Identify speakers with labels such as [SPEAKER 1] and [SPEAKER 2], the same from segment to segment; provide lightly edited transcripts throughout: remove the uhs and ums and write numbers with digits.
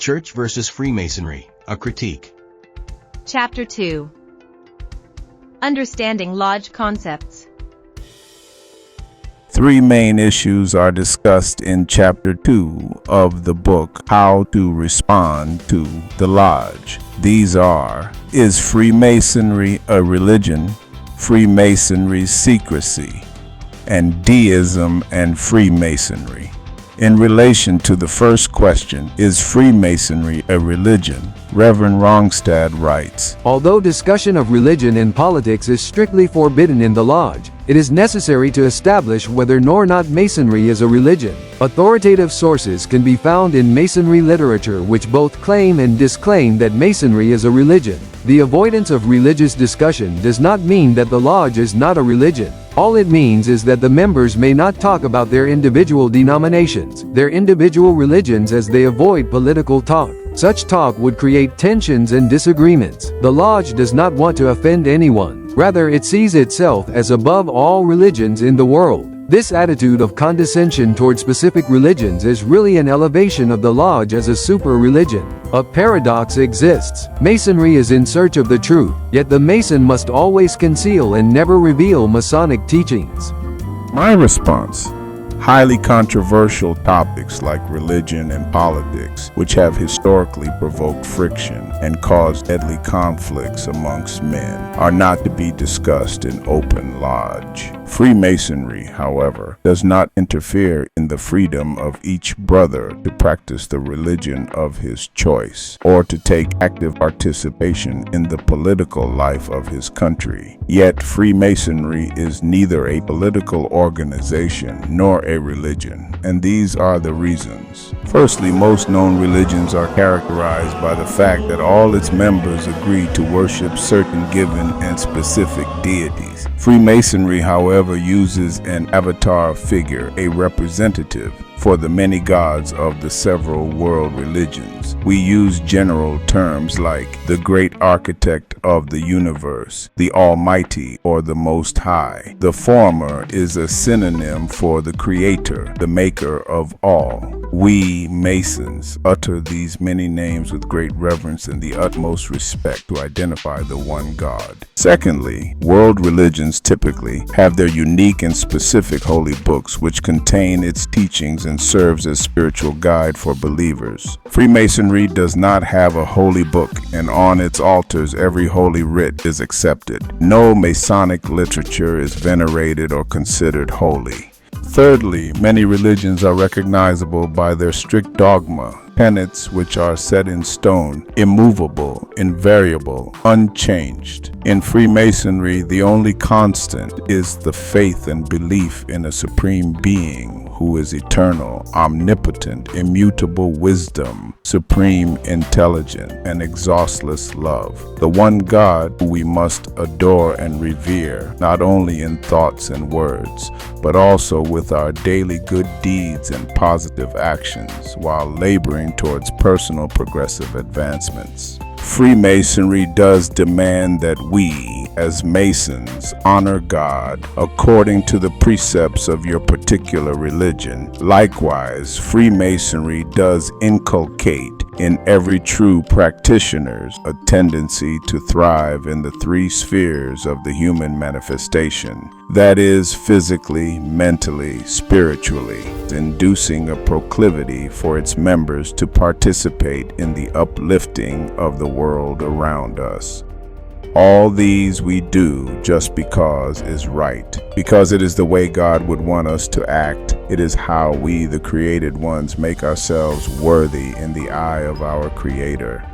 [SPEAKER 1] Church versus Freemasonry, a critique.
[SPEAKER 2] Chapter 2. Understanding Lodge Concepts.
[SPEAKER 3] Three main issues are discussed in Chapter 2 of the book, How to Respond to the Lodge. These are: is Freemasonry a religion? Freemasonry's secrecy, and Deism and Freemasonry. In relation to the first question, is Freemasonry a religion? Reverend Rongstad writes,
[SPEAKER 4] although discussion of religion and politics is strictly forbidden in the Lodge, it is necessary to establish whether or not Masonry is a religion. Authoritative sources can be found in Masonry literature which both claim and disclaim that Masonry is a religion. The avoidance of religious discussion does not mean that the Lodge is not a religion. All it means is that the members may not talk about their individual denominations, their individual religions, as they avoid political talk. Such talk would create tensions and disagreements. The Lodge does not want to offend anyone. Rather, it sees itself as above all religions in the world. This attitude of condescension toward specific religions is really an elevation of the Lodge as a super-religion. A paradox exists. Masonry is in search of the truth, yet the Mason must always conceal and never reveal Masonic teachings.
[SPEAKER 3] my response: highly controversial topics like religion and politics, which have historically provoked friction and caused deadly conflicts amongst men, are not to be discussed in open lodge. Freemasonry, however, does not interfere in the freedom of each brother to practice the religion of his choice, or to take active participation in the political life of his country. Yet Freemasonry is neither a political organization nor a religion, and these are the reasons. Firstly, most known religions are characterized by the fact that all its members agree to worship certain given and specific deities. Freemasonry, however, uses an avatar figure, a representative, for the many gods of the several world religions. We use general terms like the great architect of the universe, the Almighty, or the Most High. The former is a synonym for the Creator, the Maker of all. We Masons utter these many names with great reverence and the utmost respect to identify the one God. Secondly, world religions typically have their unique and specific holy books which contain its teachings and serves as spiritual guide for believers. Freemasonry does not have a holy book, and on its altars every holy writ is accepted. No Masonic literature is venerated or considered holy. Thirdly, many religions are recognizable by their strict dogma, tenets which are set in stone, immovable, invariable, unchanged. In Freemasonry, the only constant is the faith and belief in a supreme being who is eternal, omnipotent, immutable wisdom, supreme intelligence, and exhaustless love. The one God who we must adore and revere, not only in thoughts and words, but also with our daily good deeds and positive actions, while laboring towards personal progressive advancements. Freemasonry does demand that we, as Masons, honor God according to the precepts of your particular religion. Likewise, Freemasonry does inculcate in every true practitioner a tendency to thrive in the three spheres of the human manifestation, that is, physically, mentally, spiritually, inducing a proclivity for its members to participate in the uplifting of the world around us. All these we do just because is right, because it is the way God would want us to act. It is how we, the created ones, make ourselves worthy in the eye of our Creator.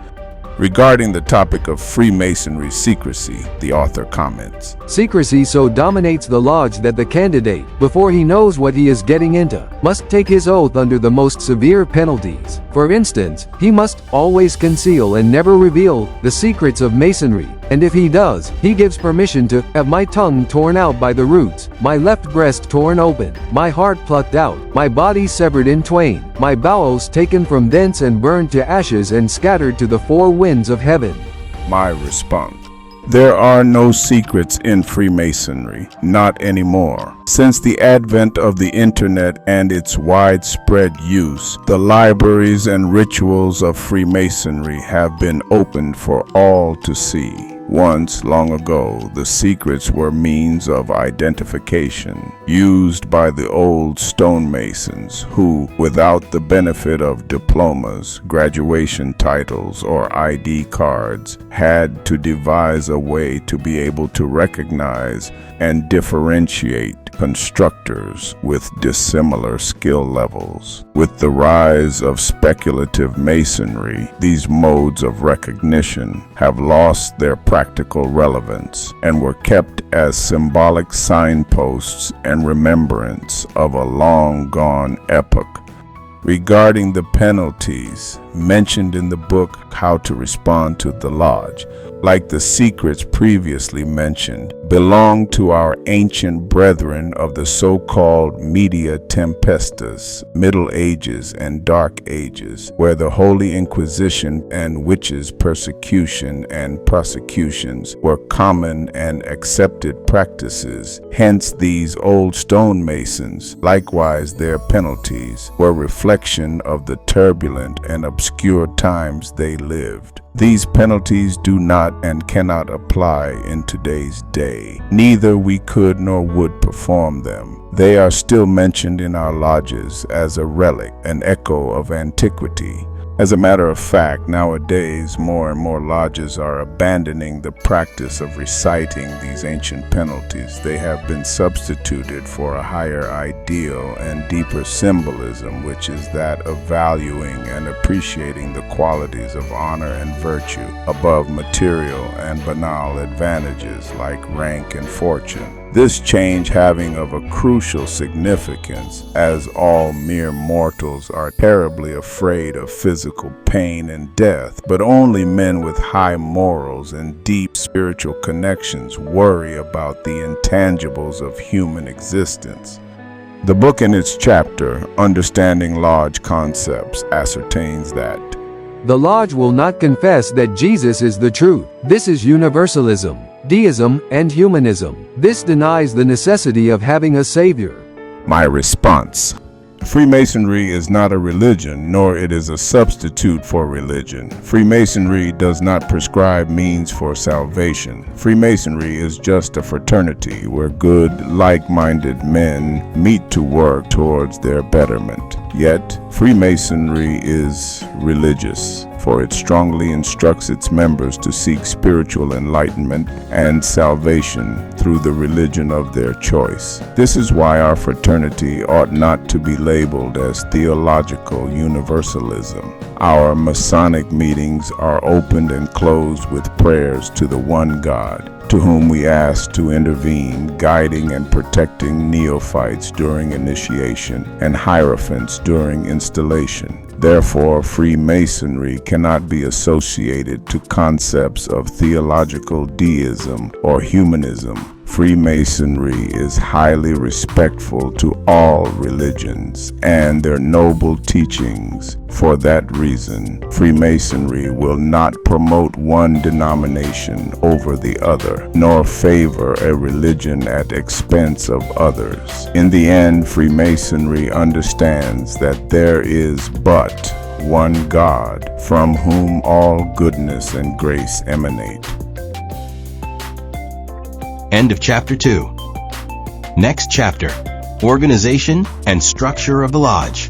[SPEAKER 3] Regarding the topic of Freemasonry secrecy, the author comments,
[SPEAKER 4] secrecy so dominates the Lodge that the candidate, before he knows what he is getting into, must take his oath under the most severe penalties. For instance, he must always conceal and never reveal the secrets of Masonry, and if he does, he gives permission to have my tongue torn out by the roots, my left breast torn open, my heart plucked out, my body severed in twain, my bowels taken from thence and burned to ashes and scattered to the four winds of heaven.
[SPEAKER 3] my response: There are no secrets in Freemasonry, not anymore. Since the advent of the internet and its widespread use, the libraries and rituals of Freemasonry have been opened for all to see. Once, long ago, the secrets were means of identification used by the old stonemasons who, without the benefit of diplomas, graduation titles, or ID cards, had to devise a way to be able to recognize and differentiate constructors with dissimilar skill levels. With the rise of speculative masonry, these modes of recognition have lost their practical relevance and were kept as symbolic signposts and remembrance of a long-gone epoch. Regarding the penalties mentioned in the book How to Respond to the Lodge, like the secrets previously mentioned, belong to our ancient brethren of the so-called Media Tempestas, Middle Ages and Dark Ages, where the Holy Inquisition and witches' persecution and prosecutions were common and accepted practices. Hence these old stonemasons, likewise their penalties, were reflection of the turbulent and obscure times they lived. These penalties do not and cannot apply in today's day. Neither we could nor would perform them. They are still mentioned in our lodges as a relic, an echo of antiquity. As a matter of fact, nowadays more and more lodges are abandoning the practice of reciting these ancient penalties. They have been substituted for a higher ideal and deeper symbolism, which is that of valuing and appreciating the qualities of honor and virtue above material and banal advantages like rank and fortune. This change having of a crucial significance, as all mere mortals are terribly afraid of physical pain and death, but only men with high morals and deep spiritual connections worry about the intangibles of human existence. The book in its chapter, Understanding Lodge Concepts, ascertains that
[SPEAKER 4] The Lodge will not confess that Jesus is the truth. This is universalism, deism, and humanism. This denies the necessity of having a savior.
[SPEAKER 3] My response: Freemasonry is not a religion, nor it is a substitute for religion. Freemasonry does not prescribe means for salvation. Freemasonry is just a fraternity where good, like-minded men meet to work towards their betterment. Yet, Freemasonry is religious, for it strongly instructs its members to seek spiritual enlightenment and salvation through the religion of their choice. This is why our fraternity ought not to be labeled as theological universalism. Our Masonic meetings are opened and closed with prayers to the one God, to whom we ask to intervene, guiding and protecting neophytes during initiation and hierophants during installation. Therefore, Freemasonry cannot be associated to concepts of theological deism or humanism. Freemasonry is highly respectful to all religions and their noble teachings. For that reason, Freemasonry will not promote one denomination over the other, nor favor a religion at expense of others. In the end, Freemasonry understands that there is but one God, from whom all goodness and grace emanate.
[SPEAKER 1] End of Chapter 2. Next chapter: Organization and Structure of the Lodge.